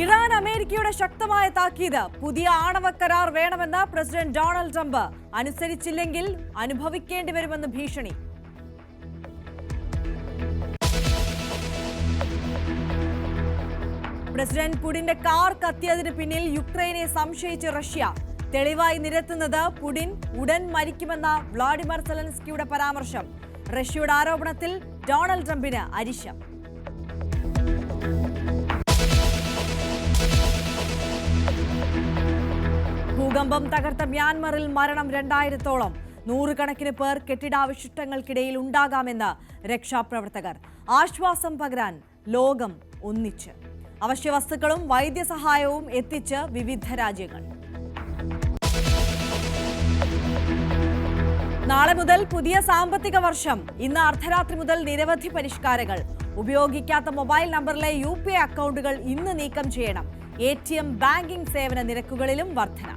Iran അമേരിക്കയുടെ ശക്തമായ താക്കീത്. പുതിയ ആണവ കരാർ വേണമെന്ന് പ്രസിഡന്റ് ഡൊണാൾഡ് ട്രംപ്. അനുസരിച്ചില്ലെങ്കിൽ അനുഭവിക്കേണ്ടി വരുമെന്ന് ഭീഷണി. പ്രസിഡന്റ് പുടിന്റെ കാർ കത്തിയതിന് പിന്നിൽ യുക്രൈനെ സംശയിച്ച് റഷ്യ. തെളിവായി നിരത്തുന്നത് പുടിൻ ഉടൻ മരിക്കുമെന്ന വ്ളാഡിമിർ സെലൻസ്കിയുടെ പരാമർശം. റഷ്യയുടെ ആരോപണത്തിൽ ഡൊണാൾഡ് ട്രംപിന് അരിശം. ഭൂകമ്പം തകർത്ത മ്യാൻമറിൽ മരണം 2000-ഓളം. നൂറുകണക്കിന് പേർ കെട്ടിടാവശിഷ്ടങ്ങൾക്കിടയിൽ ഉണ്ടാകാമെന്ന് രക്ഷാപ്രവർത്തകർ. ആശ്വാസം പകരാൻ ലോകം ഒന്നിച്ച്. അവശ്യവസ്തുക്കളും വൈദ്യസഹായവും എത്തിച്ച് വിവിധ രാജ്യങ്ങൾ. നാളെ മുതൽ പുതിയ സാമ്പത്തിക വർഷം. ഇന്ന് അർദ്ധരാത്രി മുതൽ നിരവധി പരിഷ്കാരങ്ങൾ. ഉപയോഗിക്കാത്ത മൊബൈൽ നമ്പറിലെ UPI അക്കൗണ്ടുകൾ ഇന്ന് നീക്കം ചെയ്യണം. ATM ബാങ്കിംഗ് സേവന നിരക്കുകളിലും വർധന.